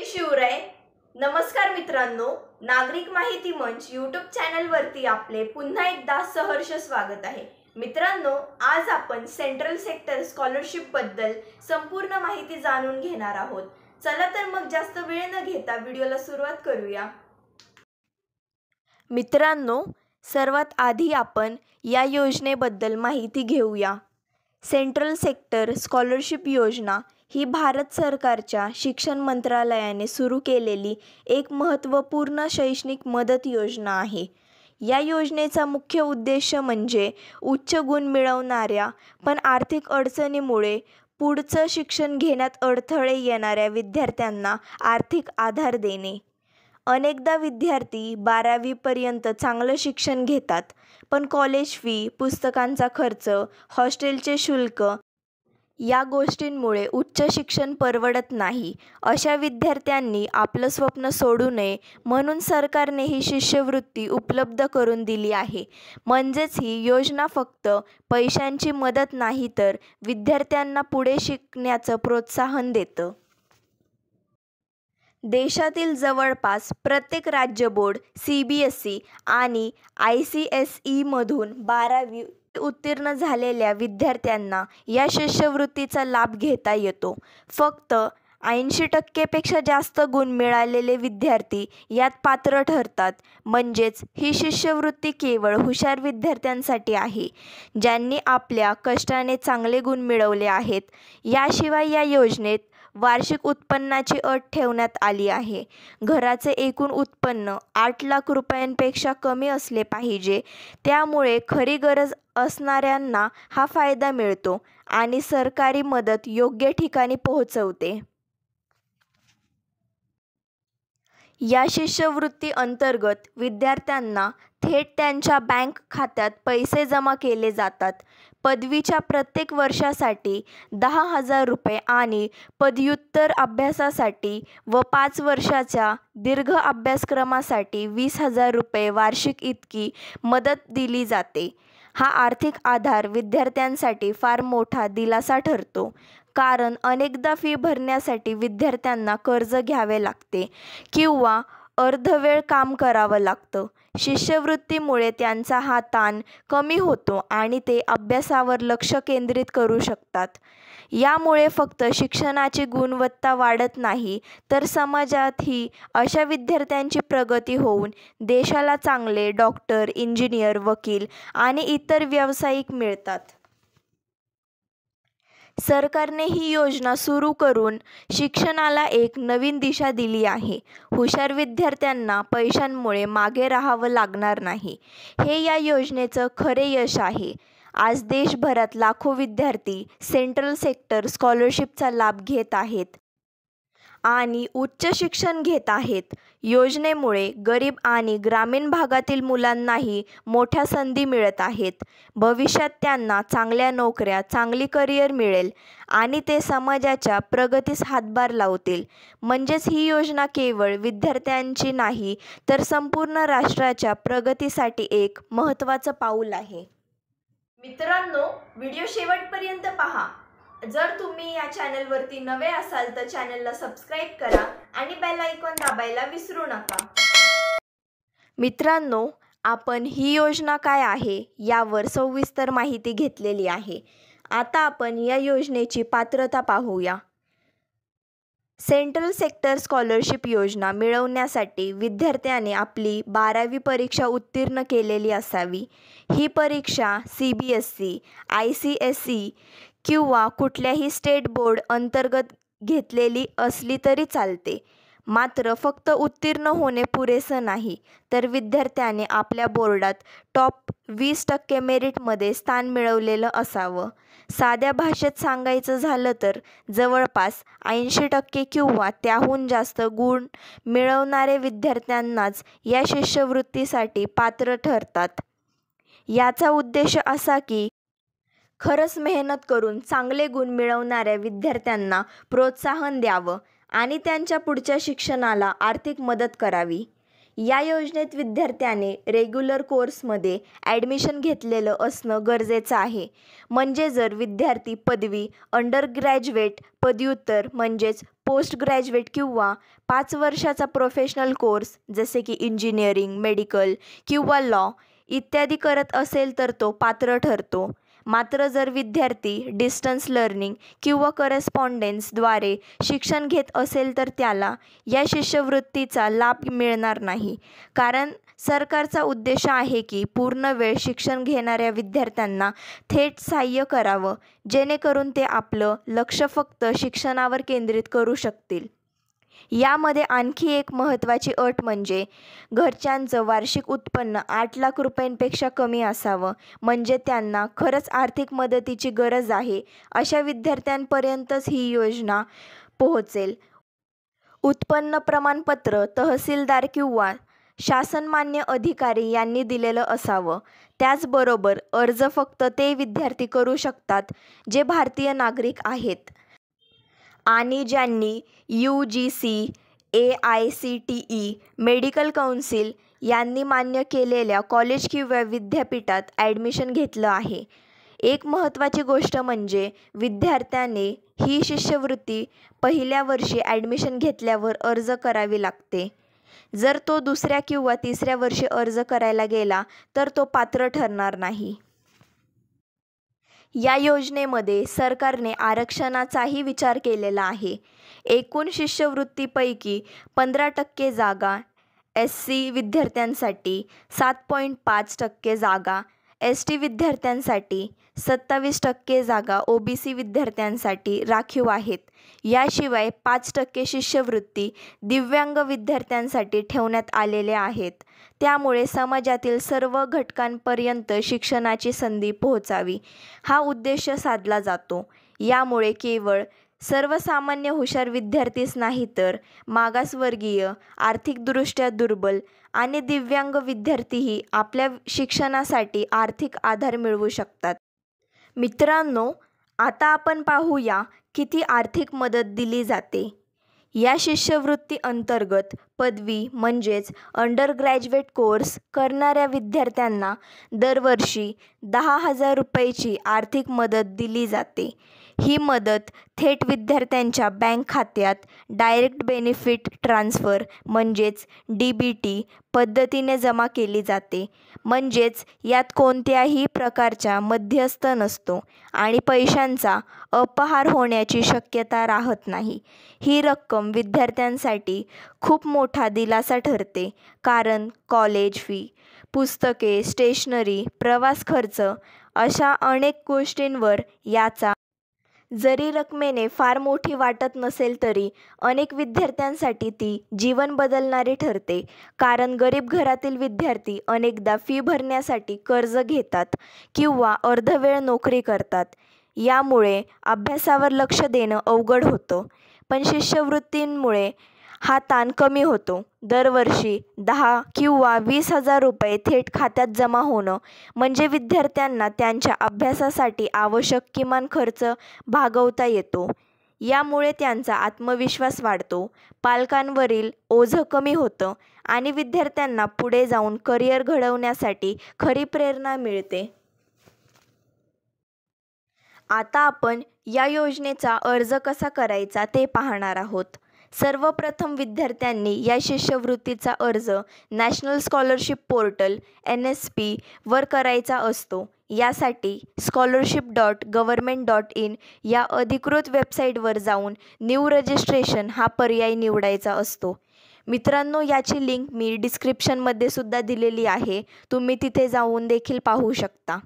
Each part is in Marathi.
जय शिवराय. नमस्कार मित्रांनो, नागरिक माहिती मंच यूट्यूब चॅनलवरती आपले पुन्हा एकदा सहर्ष स्वागत आहे. मित्रांनो, आज आपण सेंट्रल सेक्टर स्कॉलरशिप बद्दल संपूर्ण माहिती जाणून घेणार आहोत. चला तर मग जास्त वेळ न घेता व्हिडिओला सुरुवात करूया. मित्रांनो, सर्वात आधी आपण या योजनेबद्दल माहिती घेऊया. सेंट्रल सेक्टर स्कॉलरशिप योजना ही भारत सरकारच्या शिक्षण मंत्रालयाने सुरू केलेली एक महत्त्वपूर्ण शैक्षणिक मदत योजना आहे. या योजनेचा मुख्य उद्देश म्हणजे उच्च गुण मिळवणाऱ्या पण आर्थिक अडचणीमुळे पुढचं शिक्षण घेण्यात अडथळे येणाऱ्या विद्यार्थ्यांना आर्थिक आधार देणे. अनेकदा विद्यार्थी 12वीपर्यंत चांगलं शिक्षण घेतात, पण कॉलेज फी, पुस्तकांचा खर्च, हॉस्टेलचे शुल्क या गोष्टींमुळे उच्च शिक्षण परवडत नाही. अशा विद्यार्थ्यांनी आपलं स्वप्न सोडू नये म्हणून सरकारने ही शिष्यवृत्ती उपलब्ध करून दिली आहे. म्हणजेच ही योजना फक्त पैशांची मदत नाही तर विद्यार्थ्यांना पुढे शिकण्याचं प्रोत्साहन देतं. देशातील जवळपास प्रत्येक राज्य बोर्ड, CBSE आणि ICSEमधून 12वी उत्तीर्ण झालेल्या विद्यार्थ्यांना या शिष्यवृत्तीचा लाभ घेता येतो. फक्त 80% जास्त गुण मिळालेले विद्यार्थी यात पात्र ठरतात. म्हणजेच ही शिष्यवृत्ती केवळ हुशार विद्यार्थ्यांसाठी आहे, ज्यांनी आपल्या कष्टाने चांगले गुण मिळवले आहेत. याशिवाय या योजनेत वार्षिक उत्पन्नाची अट ठेवण्यात आली आहे. घराचे एकूण उत्पन्न 8 लाख रुपयांपेक्षा कमी असले पाहिजे. त्यामुळे खरी गरज असणाऱ्यांना हा फायदा मिळतो आणि सरकारी मदत योग्य ठिकाणी पोहोचवते. या शिष्यवृत्ती अंतर्गत विद्यार्थ्यांना थेट त्यांच्या बँक खात्यात पैसे जमा केले जातात. पदवीच्या प्रत्येक वर्षासाठी 10,000 रुपये आणि पदव्युत्तर अभ्यासासाठी व 5 वर्षाच्या दीर्घ अभ्यासक्रमासाठी 20,000 रुपये वार्षिक इतकी मदत दिली जाते. हा आर्थिक आधार विद्यार्थ्यांसाठी फार मोठा दिलासा ठरतो, कारण अनेकदा फी भरण्यासाठी विद्यार्थ्यांना कर्ज घ्यावे लागते किंवा अर्धवेळ काम करावं लागतं. शिष्यवृत्तीमुळे त्यांचा हा ताण कमी होतो आणि ते अभ्यासावर लक्ष केंद्रित करू शकतात. यामुळे फक्त शिक्षणाची गुणवत्ता वाढत नाही, तर समाजातही अशा विद्यार्थ्यांची प्रगती होऊन देशाला चांगले डॉक्टर, इंजिनियर, वकील आणि इतर व्यावसायिक मिळतात. सरकारने ही योजना सुरू करून शिक्षणाला एक नवीन दिशा दिली आहे. हुशार विद्यार्थ्यांना पैशांमुळे मागे राहावं लागणार नाही. हे या योजनेचं खरे यश आहे. आज देशभरात लाखो विद्यार्थी सेंट्रल सेक्टर स्कॉलरशिपचा लाभ घेत आहेत आणि उच्च शिक्षण घेत आहेत. योजनेमुळे गरीब आणि ग्रामीण भागातील मुलांनाही मोठ्या संधी मिळत आहेत. भविष्यात त्यांना चांगल्या नोकऱ्या, चांगली करिअर मिळेल आणि ते समाजाच्या प्रगतीस हातभार लावतील. म्हणजेच ही योजना केवळ विद्यार्थ्यांची नाही, तर संपूर्ण राष्ट्राच्या प्रगतीसाठी एक महत्त्वाचं पाऊल आहे. मित्रांनो, व्हिडिओ शेवटपर्यंत पहा. जर तुम्ही या चॅनलवरती नवे असाल तर चॅनलला सबस्क्राईब करा आणि बेल आयकॉन दाबायला विसरू नका. मित्रांनो, आपण ही योजना काय आहे यावर सविस्तर माहिती घेतलेली आहे. आता आपण या योजनेची पात्रता पाहूया. सेंट्रल सेक्टर स्कॉलरशिप योजना मिळवण्यासाठी विद्यार्थ्याने आपली 12वी परीक्षा उत्तीर्ण केलेली असावी. ही परीक्षा CBSE, ICSE किंवा कुठल्याही स्टेट बोर्ड अंतर्गत घेतलेली असली तरी चालते. मात्र फक्त उत्तीर्ण होणे पुरेसं नाही, तर विद्यार्थ्याने आपल्या बोर्डात टॉप 20% मेरिटमध्ये स्थान मिळवलेलं असावं. साध्या भाषेत सांगायचं झालं तर जवळपास 80% किंवा त्याहून जास्त गुण मिळवणारे विद्यार्थ्यांनाच या शिष्यवृत्तीसाठी पात्र ठरतात. याचा उद्देश असा की खरंच मेहनत करून चांगले गुण मिळवणाऱ्या विद्यार्थ्यांना प्रोत्साहन द्यावं आणि त्यांच्या पुढच्या शिक्षणाला आर्थिक मदत करावी. या योजनेत विद्यार्थ्याने रेग्युलर कोर्समध्ये ॲडमिशन घेतलेलं असणं गरजेचं आहे. म्हणजे जर विद्यार्थी पदवी, अंडर ग्रॅज्युएट, पदव्युत्तर म्हणजेच पोस्ट ग्रॅज्युएट किंवा 5 वर्षाचा प्रोफेशनल कोर्स जसे की इंजिनिअरिंग, मेडिकल किंवा लॉ इत्यादी करत असेल तर तो पात्र ठरतो. मात्र जर विद्यार्थी डिस्टन्स लर्निंग किंवा करस्पॉन्डन्सद्वारे शिक्षण घेत असेल तर त्याला या शिष्यवृत्तीचा लाभ मिळणार नाही. कारण सरकारचा उद्देश आहे की पूर्ण वेळ शिक्षण घेणाऱ्या विद्यार्थ्यांना थेट सहाय्य करावं, जेणेकरून ते आपलं लक्ष फक्त शिक्षणावर केंद्रित करू शकतील. यामध्ये आणखी एक महत्त्वाची अट म्हणजे घरच्यांचं वार्षिक उत्पन्न 8 लाख रुपयांपेक्षा कमी असावं. म्हणजे त्यांना खरंच आर्थिक मदतीची गरज आहे अशा विद्यार्थ्यांपर्यंतच ही योजना पोहोचेल. उत्पन्न प्रमाणपत्र तहसीलदार किंवा शासनमान्य अधिकारी यांनी दिलेलं असावं. त्याचबरोबर अर्ज फक्त ते विद्यार्थी करू शकतात जे भारतीय नागरिक आहेत आणि ज्यांनी UGC, AICTE, मेडिकल काउन्सिल यांनी मान्य केलेल्या कॉलेज किंवा विद्यापीठात ॲडमिशन घेतलं आहे. एक महत्त्वाची गोष्ट म्हणजे विद्यार्थ्याने ही शिष्यवृत्ती पहिल्या वर्षी ॲडमिशन घेतल्यावर अर्ज करावी लागते. जर तो दुसऱ्या किंवा तिसऱ्या वर्षी अर्ज करायला गेला तर तो पात्र ठरणार नाही. या योजनेमध्ये सरकारने आरक्षणाचाही विचार केलेला आहे. एकूण शिष्यवृत्तीपैकी 15% जागा SC विद्यार्थ्यांसाठी, 7.5% जागा ST विद्यार्थ्यांसाठी, 27% जागा OBC विद्यार्थ्यांसाठी राखीव आहेत. याशिवाय 5% शिष्यवृत्ती दिव्यांग विद्यार्थ्यांसाठी ठेवण्यात आलेल्या आहेत. त्यामुळे समाजातील सर्व घटकांपर्यंत शिक्षणाची संधी पोहोचावी हा उद्देश साधला जातो. यामुळे केवळ सर्वसामान्य हुशार विद्यार्थीच नाही तर मागासवर्गीय, आर्थिकदृष्ट्या दुर्बल आणि दिव्यांग विद्यार्थीही आपल्या शिक्षणासाठी आर्थिक आधार मिळवू शकतात. मित्रांनो, आता आपण पाहूया किती आर्थिक मदत दिली जाते. या शिष्यवृत्ती अंतर्गत पदवी म्हणजेच अंडर ग्रॅज्युएट कोर्स करणाऱ्या विद्यार्थ्यांना दरवर्षी 10,000 रुपयाची आर्थिक मदत दिली जाते. ही मदत थेट विद्यार्थ्यांच्या बँक खात्यात डायरेक्ट बेनिफिट ट्रान्सफर म्हणजेच DBT पद्धतीने जमा केली जाते. म्हणजेच यात कोणत्याही प्रकारचा मध्यस्थ नसतो आणि पैशांचा अपहार होण्याची शक्यता राहत नाही. ही रक्कम विद्यार्थ्यांसाठी खूप मोठा दिलासा ठरते. कारण कॉलेज फी, पुस्तके, स्टेशनरी, प्रवास खर्च अशा अनेक गोष्टींवर याचा जरी रकमेने फार मोठी वाटत नसेल तरी अनेक विद्यार्थ्यांसाठी ती जीवन बदलणारी ठरते. कारण गरीब घरातील विद्यार्थी अनेकदा फी भरण्यासाठी कर्ज घेतात किंवा अर्धवेळ नोकरी करतात. यामुळे अभ्यासावर लक्ष देणं अवघड होतं. पण शिष्यवृत्तींमुळे हा ताण कमी होतो. दरवर्षी 10 किंवा 20,000 रुपये थेट खात्यात जमा होणं म्हणजे विद्यार्थ्यांना त्यांच्या अभ्यासासाठी आवश्यक किमान खर्च भागवता येतो. यामुळे त्यांचा आत्मविश्वास वाढतो, पालकांवरील ओझं कमी होतं आणि विद्यार्थ्यांना पुढे जाऊन करिअर घडवण्यासाठी खरी प्रेरणा मिळते. आता आपण या योजनेचा अर्ज कसा करायचा ते पाहणार आहोत. सर्वप्रथम विद्यार्थ्यांनी या शिष्यवृत्तीचा अर्ज नॅशनल स्कॉलरशिप पोर्टल NSP वर करायचा असतो. यासाठी scholarship.government.in या अधिकृत वेबसाईटवर जाऊन न्यू रजिस्ट्रेशन हा पर्याय निवडायचा असतो. मित्रांनो, याची लिंक मी डिस्क्रिप्शनमध्ये सुद्धा दिलेली आहे. तुम्ही तिथे जाऊन देखील पाहू शकता.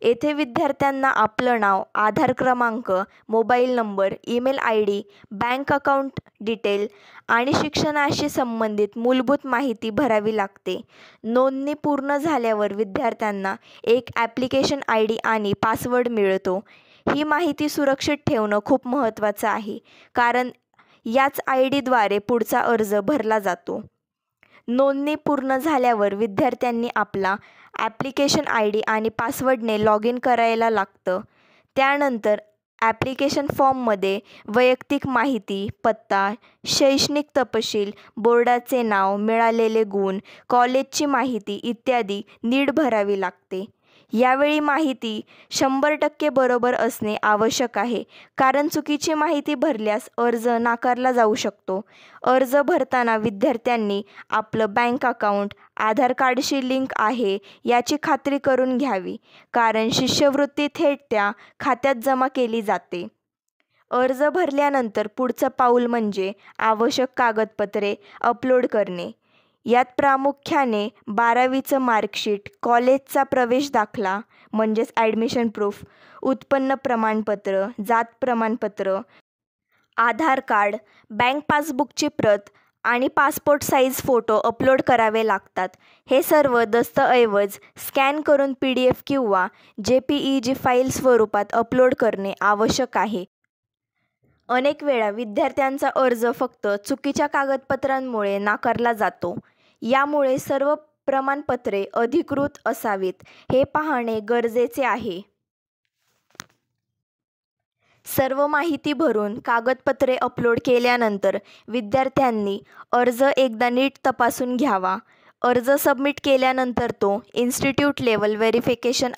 येथे विद्यार्थ्यांना आपलं नाव, आधार क्रमांक, mobile number, email ID, bank account detail आणि शिक्षणाशी संबंधित मूलभूत माहिती भरावी लागते. नोंदणी पूर्ण झाल्यावर विद्यार्थ्यांना एक ॲप्लिकेशन ID आणि पासवर्ड मिळतो. ही माहिती सुरक्षित ठेवणं खूप महत्त्वाचं आहे, कारण याच IDद्वारे पुढचा अर्ज भरला जातो. नोंदणी पूर्ण झाल्यावर विद्यार्थ्यांनी आपला ॲप्लिकेशन ID आणि पासवर्डने लॉग इन करायला लागतं. त्यानंतर ॲप्लिकेशन फॉर्ममध्ये वैयक्तिक माहिती, पत्ता, शैक्षणिक तपशील, बोर्डाचे नाव, मिळालेले गुण, कॉलेजची माहिती इत्यादी नीट भरावी लागते. यावेळी माहिती 100% बरोबर असणे आवश्यक आहे, कारण चुकीची माहिती भरल्यास अर्ज नाकारला जाऊ शकतो. अर्ज भरताना विद्यार्थ्यांनी आपलं बँक अकाउंट आधार कार्डशी लिंक आहे याची खात्री करून घ्यावी, कारण शिष्यवृत्ती थेट त्या खात्यात जमा केली जाते. अर्ज भरल्यानंतर पुढचं पाऊल म्हणजे आवश्यक कागदपत्रे अपलोड करणे. यात प्रामुख्याने 12वीचं मार्कशीट, कॉलेजचा प्रवेश दाखला म्हणजेच ॲडमिशन प्रूफ, उत्पन्न प्रमाणपत्र, जात प्रमाणपत्र, आधार कार्ड, बँक पासबुकची प्रत आणि पासपोर्ट साईज फोटो अपलोड करावे लागतात. हे सर्व दस्तऐवज स्कॅन करून PDF किंवा JPEG फाईल स्वरूपात अपलोड करणे आवश्यक आहे. अनेक वेळा विद्यार्थ्यांचा अर्ज फक्त चुकीच्या कागदपत्रांमुळे नाकारला जातो. यामुळे सर्व प्रमाणपत्रे अधिकृत असावीत हे पाहणे गरजेचे आहे. सर्व माहिती भरून कागदपत्रे अपलोड केल्यानंतर विद्यार्थ्यांनी अर्ज एकदा नीट तपासून घ्यावा. अर्ज सबमिट केल्यानंतर तो इन्स्टिट्यूट लेवल व्हेरिफिकेशन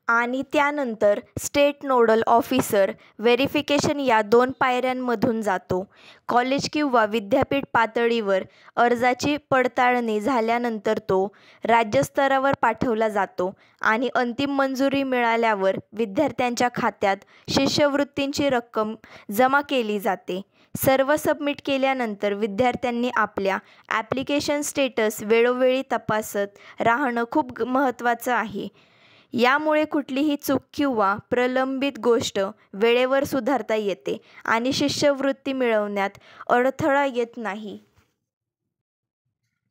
आणि त्यानंतर स्टेट नोडल ऑफिसर व्हेरिफिकेशन या 2 पायऱ्यांमधून जातो. कॉलेज किंवा विद्यापीठ पातळीवर अर्जाची पडताळणी झाल्यानंतर तो राज्यस्तरावर पाठवला जातो आणि अंतिम मंजुरी मिळाल्यावर विद्यार्थ्यांच्या खात्यात शिष्यवृत्तींची रक्कम जमा केली जाते. सर्व सबमिट केल्यानंतर विद्यार्थ्यांनी आपल्या ॲप्लिकेशन स्टेटस वेळोवेळी तपासत राहणं खूप महत्त्वाचं आहे. यामुळे कुठलीही चूक किंवा प्रलंबित गोष्ट वेळेवर सुधारता येते आणि शिष्यवृत्ती मिळवण्यात अडथळा येत नाही.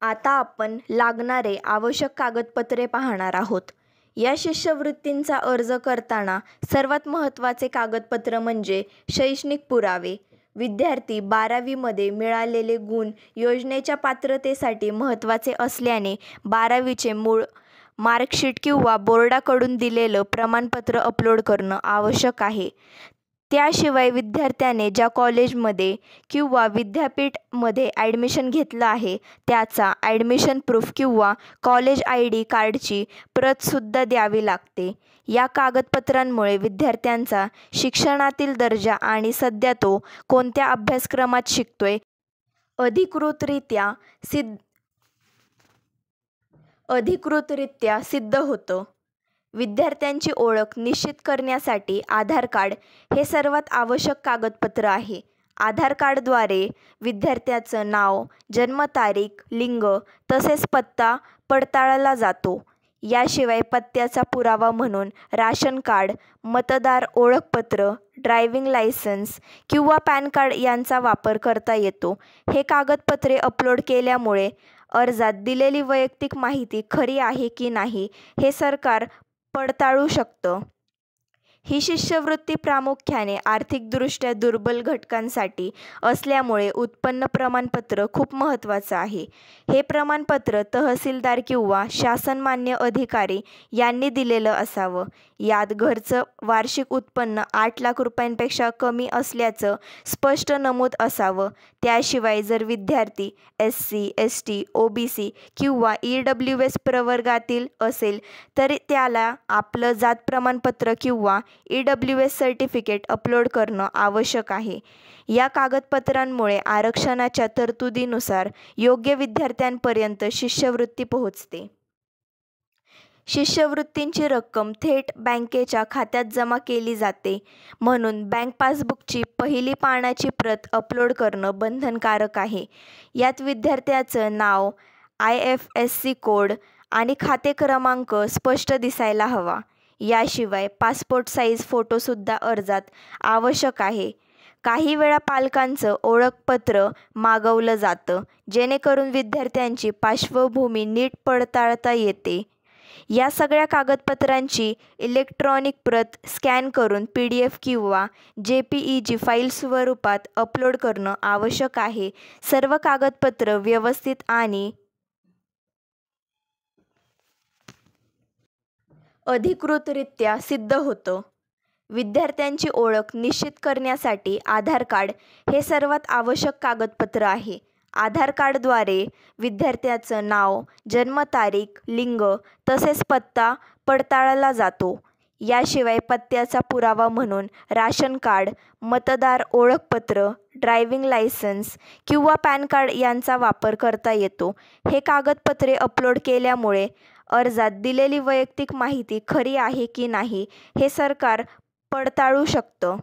आता आपण लागणारे आवश्यक कागदपत्रे पाहणार आहोत. या शिष्यवृत्तींचा अर्ज करताना सर्वात महत्त्वाचे कागदपत्र म्हणजे शैक्षणिक पुरावे. विद्यार्थी 12वीमध्ये मिळालेले गुण योजनेच्या पात्रतेसाठी महत्त्वाचे असल्याने 12वीचे मूळ मार्कशीट किंवा बोर्डाकडून दिलेलं प्रमाणपत्र अपलोड करणं आवश्यक आहे. त्याशिवाय विद्यार्थ्याने ज्या कॉलेजमध्ये किंवा विद्यापीठमध्ये ॲडमिशन घेतलं आहे त्याचा ॲडमिशन प्रूफ किंवा कॉलेज ID कार्डची प्रतसुद्धा द्यावी लागते. या कागदपत्रांमुळे विद्यार्थ्यांचा शिक्षणातील दर्जा आणि सध्या तो कोणत्या अभ्यासक्रमात शिकतोय अधिकृतरित्या सिद्ध होतं. विद्यार्थ्यांची ओळख निश्चित करण्यासाठी आधार कार्ड हे सर्वात आवश्यक कागदपत्र आहे. आधार कार्डद्वारे विद्यार्थ्याचं नाव, जन्मतारीख, लिंग तसेच पत्ता पडताळला जातो. याशिवाय पत्त्याचा पुरावा म्हणून राशन कार्ड, मतदार ओळखपत्र, ड्रायव्हिंग लायसन्स किंवा पॅन कार्ड यांचा वापर करता येतो. हे कागदपत्रे अपलोड केल्यामुळे अर्जात दिलेली वैयक्तिक माहिती खरी आहे की नाही हे सरकार पडताळू शकतं. ही शिष्यवृत्ती प्रामुख्याने आर्थिकदृष्ट्या दुर्बल घटकांसाठी असल्यामुळे उत्पन्न प्रमाणपत्र खूप महत्त्वाचं आहे. हे प्रमाणपत्र तहसीलदार किंवा शासनमान्य अधिकारी यांनी दिलेलं असावं. यात घरचं वार्षिक उत्पन्न 8 लाख रुपयांपेक्षा कमी असल्याचं स्पष्ट नमूद असावं. त्याशिवाय जर विद्यार्थी SC, ST, OBC किंवा EWS प्रवर्गातील असेल तर त्याला आपलं जात प्रमाणपत्र किंवा EWS सर्टिफिकेट अपलोड करणं आवश्यक आहे. या कागदपत्रांमुळे आरक्षणाच्या तरतुदीनुसार योग्य विद्यार्थ्यांपर्यंत शिष्यवृत्ती पोहोचते. शिष्यवृत्तींची रक्कम थेट बँकेच्या खात्यात जमा केली जाते, म्हणून बँक पासबुकची पहिली पानाची प्रत अपलोड करणं बंधनकारक आहे. यात विद्यार्थ्याचं नाव, IFSC कोड आणि खाते क्रमांक स्पष्ट दिसायला हवा. याशिवाय पासपोर्ट साईज फोटोसुद्धा अर्जात आवश्यक आहे. काही वेळा पालकांचं ओळखपत्र मागवलं जातं, जेणेकरून विद्यार्थ्यांची पार्श्वभूमी नीट पडताळता येते. या सगळ्या कागदपत्रांची इलेक्ट्रॉनिक प्रत स्कॅन करून PDF किंवा JPEG फाईल स्वरूपात अपलोड करणं आवश्यक आहे. सर्व कागदपत्र व्यवस्थित आणि अधिकृतरित्या सिद्ध होतं. विद्यार्थ्यांची ओळख निश्चित करण्यासाठी आधार कार्ड हे सर्वात आवश्यक कागदपत्र आहे. आधार कार्डद्वारे विद्यार्थ्याचं नाव, जन्मतारीख, लिंग तसेच पत्ता पडताळला जातो. याशिवाय पत्त्याचा पुरावा म्हणून राशन कार्ड, मतदार ओळखपत्र, ड्रायव्हिंग लायसन्स किंवा पॅन कार्ड यांचा वापर करता येतो. हे कागदपत्रे अपलोड केल्यामुळे अर्जात दिलेली वैयक्तिक माहिती खरी आहे की नाही हे सरकार पडताळू शकतं.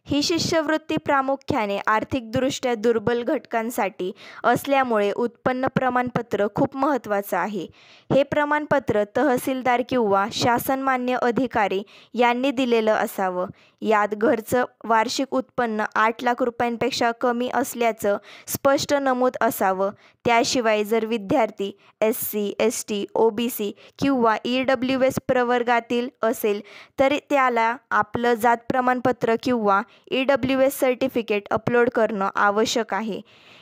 ही शिष्यवृत्ती प्रामुख्याने आर्थिकदृष्ट्या दुर्बल घटकांसाठी असल्यामुळे उत्पन्न प्रमाणपत्र खूप महत्त्वाचं आहे. हे प्रमाणपत्र तहसीलदार किंवा शासनमान्य अधिकारी यांनी दिलेलं असावं. यात घरचं वार्षिक उत्पन्न 8 लाख रुपयांपेक्षा कमी असल्याचं स्पष्ट नमूद असावं. त्याशिवाय जर विद्यार्थी SC, ST, OBC किंवा EWS प्रवर्गातील असेल तर त्याला आपलं जात प्रमाणपत्र किंवा EWS सर्टिफिकेट अपलोड करणं आवश्यक आहे.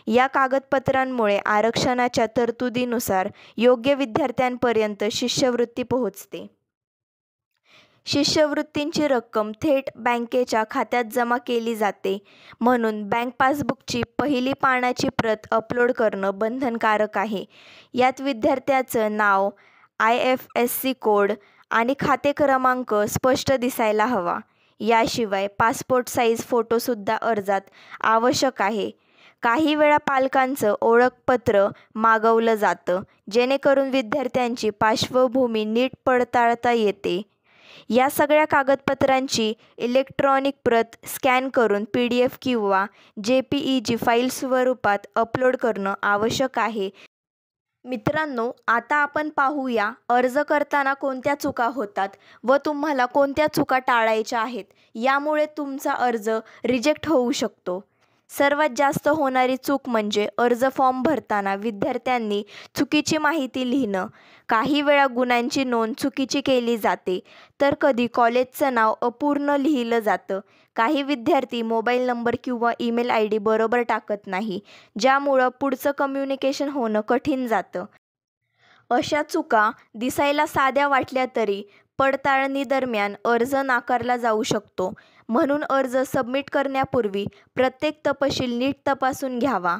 या कागदपत्रांमुळे आरक्षणाच्या तरतुदीनुसार योग्य विद्यार्थ्यांपर्यंत शिष्यवृत्ती पोहोचते. शिष्यवृत्तींची रक्कम थेट बँकेच्या खात्यात जमा केली जाते, म्हणून बँक पासबुकची पहिली पानाची प्रत अपलोड करणं बंधनकारक आहे. यात विद्यार्थ्याचं नाव, IFSC कोड आणि खाते क्रमांक स्पष्ट दिसायला हवा. याशिवाय पासपोर्ट साईज फोटोसुद्धा अर्जात आवश्यक आहे. काही वेळा पालकांचं ओळखपत्र मागवलं जातं, जेणेकरून विद्यार्थ्यांची पार्श्वभूमी नीट पडताळता येते. या सगळ्या कागदपत्रांची इलेक्ट्रॉनिक प्रत स्कॅन करून PDF किंवा JPEG फाईल स्वरूपात अपलोड करणं आवश्यक आहे. मित्रांनो, आता आपण पाहूया अर्ज करताना कोणत्या चुका होतात व तुम्हाला कोणत्या चुका टाळायच्या आहेत. यामुळे तुमचा अर्ज रिजेक्ट होऊ शकतो. सर्वात जास्त होणारी चूक म्हणजे अर्ज फॉर्म भरताना विद्यार्थ्यांनी चुकीची माहिती लिहिणं. काही वेळा गुणांची नोंद चुकीची केली जाते, तर कधी कॉलेजचं नाव अपूर्ण लिहिलं जातं. काही विद्यार्थी मोबाईल नंबर किंवा ईमेल ID बरोबर टाकत नाही, ज्यामुळं पुढचं कम्युनिकेशन होणं कठीण जातं. अशा चुका दिसायला साध्या वाटल्या तरी पडताळणीदरम्यान अर्ज नाकारला जाऊ शकतो. म्हणून अर्ज सबमिट करण्यापूर्वी प्रत्येक तपशील नीट तपासून घ्यावा.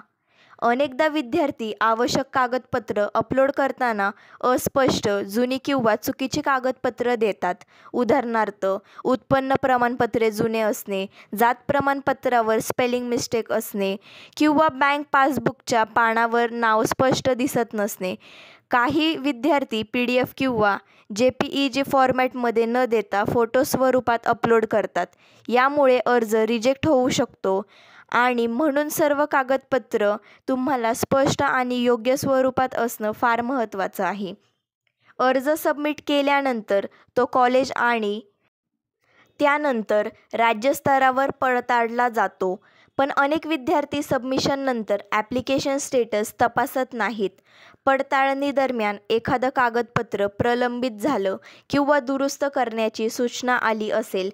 अनेकदा विद्यार्थी आवश्यक कागदपत्र अपलोड करताना अस्पष्ट, जुनी किंवा चुकीची कागदपत्र देतात. उदाहरणार्थ, उत्पन्न प्रमाणपत्रे जुने असणे, जात प्रमाणपत्रावर स्पेलिंग मिस्टेक असणे किंवा बँक पासबुकच्या पानावर नाव स्पष्ट दिसत नसणे. काही विद्यार्थी PDF किंवा JPEG फॉर्मॅटमध्ये न देता फोटो स्वरूपात अपलोड करतात. यामुळे अर्ज रिजेक्ट होऊ शकतो आणि म्हणून सर्व कागदपत्र तुम्हाला स्पष्ट आणि योग्य स्वरूपात असणं फार महत्त्वाचं आहे. अर्ज सबमिट केल्यानंतर तो कॉलेज आणि त्यानंतर राज्यस्तरावर पडताळला जातो. पण अनेक विद्यार्थी सबमिशननंतर ॲप्लिकेशन स्टेटस तपासत नाहीत. पडताळणीदरम्यान एखादं कागदपत्र प्रलंबित झालं किंवा दुरुस्त करण्याची सूचना आली असेल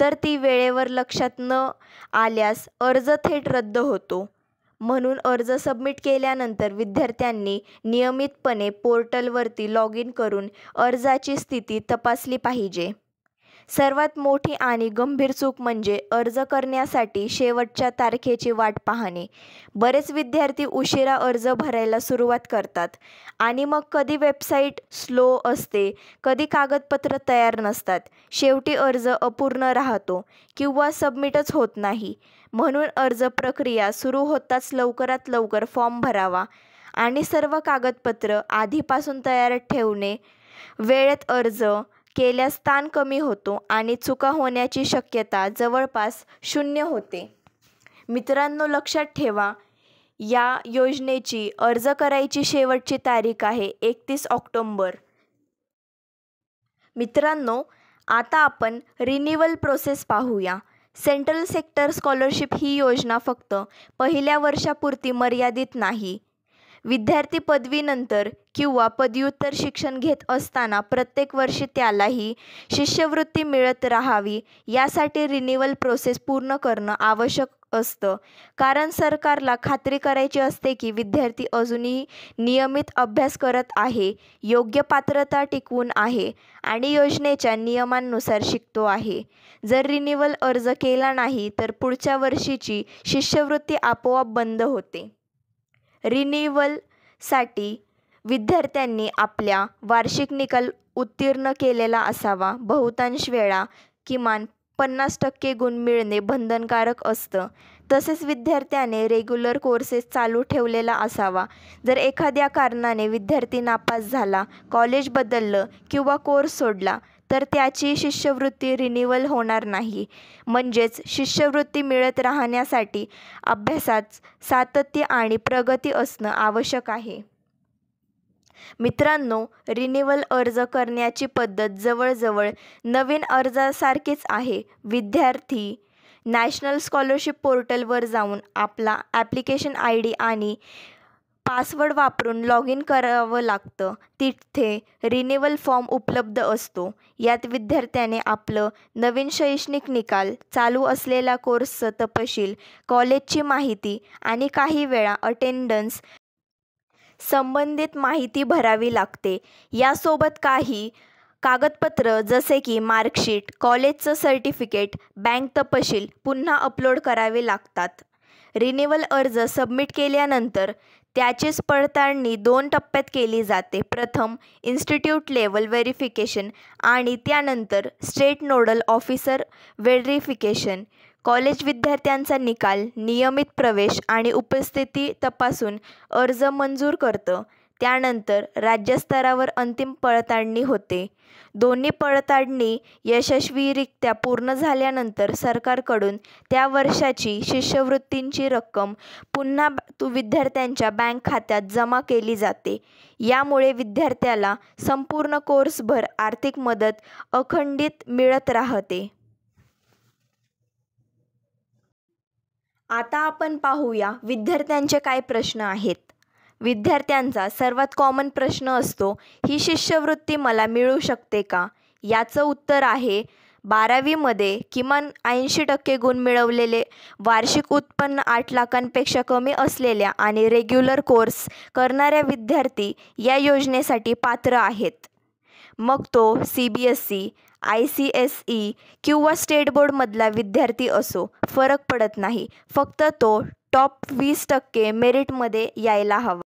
तर ती वेळेवर लक्षात न आल्यास अर्ज थेट रद्द होतो. म्हणून अर्ज सबमिट केल्यानंतर विद्यार्थ्यांनी नियमितपणे पोर्टलवरती लॉग इन करून अर्जाची स्थिती तपासली पाहिजे. सर्वात मोठी आणि गंभीर चूक म्हणजे अर्ज करण्यासाठी शेवटच्या तारखेची वाट पाहणे. बरेच विद्यार्थी उशिरा अर्ज भरायला सुरुवात करतात आणि मग कधी वेबसाईट स्लो असते, कधी कागदपत्र तयार नसतात. शेवटी अर्ज अपूर्ण राहतो किंवा सबमिटच होत नाही. म्हणून अर्ज प्रक्रिया सुरू होताच लवकरात लवकर फॉर्म भरावा आणि सर्व कागदपत्र आधीपासून तयार ठेवणे. वेळेत अर्ज केल्यास ताण कमी होतो आणि चुका होण्याची शक्यता जवळपास 0 होते. मित्रांनो, लक्षात ठेवा, या योजनेची अर्ज करायची शेवटची तारीख आहे 31 ऑक्टोबर. मित्रांनो, आता आपण रिन्युअल प्रोसेस पाहूया. सेंट्रल सेक्टर स्कॉलरशिप ही योजना फक्त पहिल्या वर्षापुरती मर्यादित नाही. विद्यार्थी पदवीनंतर किंवा पदव्युत्तर शिक्षण घेत असताना प्रत्येक वर्षी त्यालाही शिष्यवृत्ती मिळत राहावी यासाठी रिन्युअल प्रोसेस पूर्ण करणं आवश्यक असतं, कारण सरकारला खात्री करायची असते की विद्यार्थी अजूनही नियमित अभ्यास करत आहे, योग्य पात्रता टिकवून आहे आणि योजनेच्या नियमांनुसार शिकतो आहे. जर रिन्यूअल अर्ज केला नाही तर पुढच्या वर्षीची शिष्यवृत्ती आपोआप बंद होते. रिन्यूअलसाठी विद्यार्थ्यांनी आपला वार्षिक निकाल उत्तीर्ण केलेला असावा. बहुतांश वेळा किमान 50% गुण मिळणे बंधनकारक असतं. तसेच विद्यार्थ्याने रेग्युलर कोर्सेस चालू ठेवलेला असावा. जर एखाद्या कारणाने विद्यार्थी नापास झाला, कॉलेज बदललं किंवा कोर्स सोडला तर त्याची शिष्यवृत्ती रिन्यूअल होणार नाही. म्हणजेच शिष्यवृत्ती मिळत राहण्यासाठी अभ्यासात सातत्य आणि प्रगती असणं आवश्यक आहे. मित्रांनो, रिन्यूअल अर्ज करण्याची पद्धत जवळजवळ नवीन अर्जासारखीच आहे. विद्यार्थी नॅशनल स्कॉलरशिप पोर्टलवर जाऊन आपला ॲप्लिकेशन ID आणि पासवर्ड वापरून लॉग इन करावं लागतं. तिथे रिन्यूअल फॉर्म उपलब्ध असतो. यात विद्यार्थ्याने आपलं नवीन शैक्षणिक निकाल, चालू असलेल्या कोर्सचं तपशील, कॉलेजची माहिती आणि काही वेळा अटेंडन्स संबंधित माहिती भरावी लागते. यासोबत काही कागदपत्र जसे की मार्कशीट, कॉलेजचं सर्टिफिकेट, बँक तपशील पुन्हा अपलोड करावे लागतात. रिन्यूअल अर्ज सबमिट केल्यानंतर त्याचीच पडताळणी 2 टप्प्यात केली जाते. प्रथम इन्स्टिट्यूट लेवल व्हेरिफिकेशन आणि त्यानंतर state nodal officer verification. College विद्यार्थ्यांचा निकाल, नियमित प्रवेश आणि उपस्थिती तपासून अर्ज मंजूर करतं. त्यानंतर राज्यस्तरावर अंतिम पडताळणी होते. दोन्ही पडताळणी यशस्वीरित्या पूर्ण झाल्यानंतर सरकारकडून त्या वर्षाची शिष्यवृत्तींची रक्कम पुन्हा विद्यार्थ्यांच्या बँक खात्यात जमा केली जाते. यामुळे विद्यार्थ्याला संपूर्ण कोर्सभर आर्थिक मदत अखंडित मिळत राहते. आता आपण पाहूया विद्यार्थ्यांचे काय प्रश्न आहेत. विद्यार्थ्यांचा सर्वात कॉमन प्रश्न असतो, ही शिष्यवृत्ती मला मिळू शकते का? याचं उत्तर आहे 12वीमध्ये किमान 80% गुण मिळवलेले, वार्षिक उत्पन्न 8 लाखांपेक्षा कमी असलेल्या आणि रेग्युलर कोर्स करणाऱ्या विद्यार्थी या योजनेसाठी पात्र आहेत. मग तो CBSE, ICSE किंवा स्टेट बोर्डमधला विद्यार्थी असो, फरक पडत नाही. फक्त तो टॉप 20% मेरिटमध्ये यायला हवा.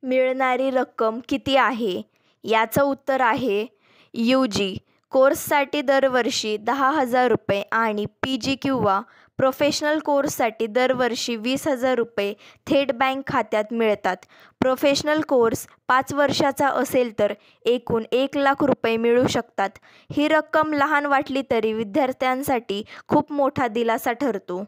मिळणारी रक्कम किती आहे? याचं उत्तर आहे UG कोर्ससाठी दरवर्षी 10,000 रुपये आणि PG किंवा प्रोफेशनल कोर्ससाठी दरवर्षी 20,000 रुपये थेट बँक खात्यात मिळतात. प्रोफेशनल कोर्स 5 वर्षाचा असेल तर एकूण 1 लाख रुपये मिळू शकतात. ही रक्कम लहान वाटली तरी विद्यार्थ्यांसाठी खूप मोठा दिलासा ठरतो.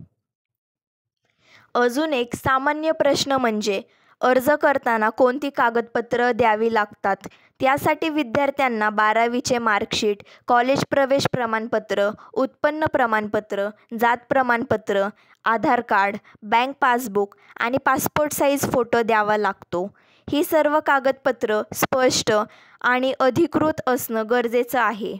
अजून एक सामान्य प्रश्न म्हणजे अर्ज करताना कोणती कागदपत्र द्यावी लागतात? त्यासाठी विद्यार्थ्यांना 12वीचे मार्कशीट, कॉलेज प्रवेश प्रमाणपत्र, उत्पन्न प्रमाणपत्र, जात प्रमाणपत्र, आधार कार्ड, बँक पासबुक आणि पासपोर्ट साईज फोटो द्यावा लागतो. ही सर्व कागदपत्र स्पष्ट आणि अधिकृत असणं गरजेचं आहे.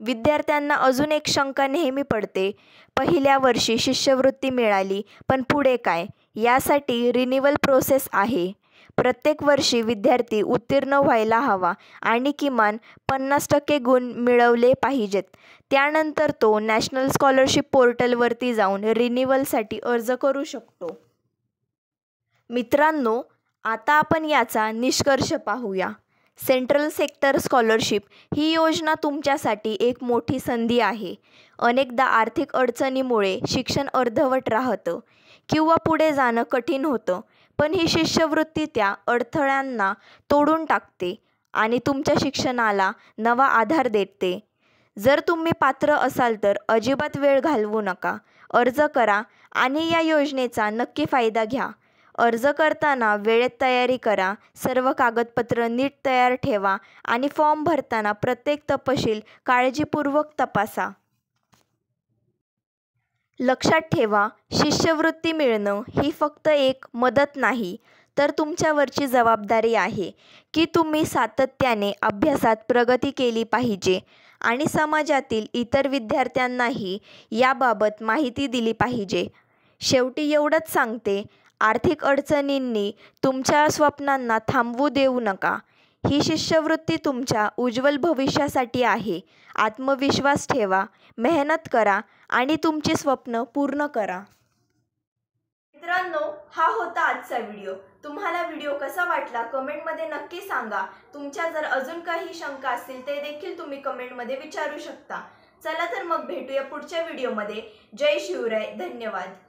विद्यार्थ्यांना अजून एक शंका नेहमी पडते, पहिल्या वर्षी शिष्यवृत्ती मिळाली, पण पुढे काय? यासाठी रिन्यूअल प्रोसेस आहे. प्रत्येक वर्षी विद्यार्थी उत्तीर्ण व्हायला हवा आणि किमान 50% गुण मिळवले पाहिजेत. त्यानंतर तो नॅशनल स्कॉलरशिप पोर्टलवरती जाऊन रिन्यूअलसाठी अर्ज करू शकतो. मित्रांनो, आता आपण याचा निष्कर्ष पाहूया. सेंट्रल सेक्टर स्कॉलरशिप ही योजना तुमच्यासाठी एक मोठी संधी आहे. अनेकदा आर्थिक अडचणीमुळे शिक्षण अर्धवट राहतं किंवा पुढे जाणं कठीण होतं, पण ही शिष्यवृत्ती त्या अडथळ्यांना तोडून टाकते आणि तुमच्या शिक्षणाला नवा आधार देते. जर तुम्ही पात्र असाल तर अजिबात वेळ घालवू नका. अर्ज करा आणि या योजनेचा नक्की फायदा घ्या. अर्ज करताना वेळेत तयारी करा, सर्व कागदपत्र नीट तयार ठेवा आणि फॉर्म भरताना प्रत्येक तपशील काळजीपूर्वक तपासा. लक्षात ठेवा, शिष्यवृत्ती मिळणं ही फक्त एक मदत नाही, तर तुमच्यावरची जबाबदारी आहे की तुम्ही सातत्याने अभ्यासात प्रगती केली पाहिजे आणि समाजातील इतर विद्यार्थ्यांनाही याबाबत माहिती दिली पाहिजे. शेवटी एवढंच सांगते, आर्थिक अडचणींनी तुमच्या स्वप्नांना थांबवू देऊ नका. ही शिष्यवृत्ती तुमच्या उज्ज्वल भविष्यासाठी आहे. आत्मविश्वास ठेवा, मेहनत करा आणि तुमची स्वप्न पूर्ण करा. मित्रांनो, हा होता आजचा व्हिडिओ. तुम्हाला व्हिडिओ कसा वाटला कमेंटमध्ये नक्की सांगा. तुमच्या जर अजून काही शंका असतील ते देखील तुम्ही कमेंटमध्ये विचारू शकता. चला तर मग भेटूया पुढच्या व्हिडिओमध्ये. जय शिवराय. धन्यवाद.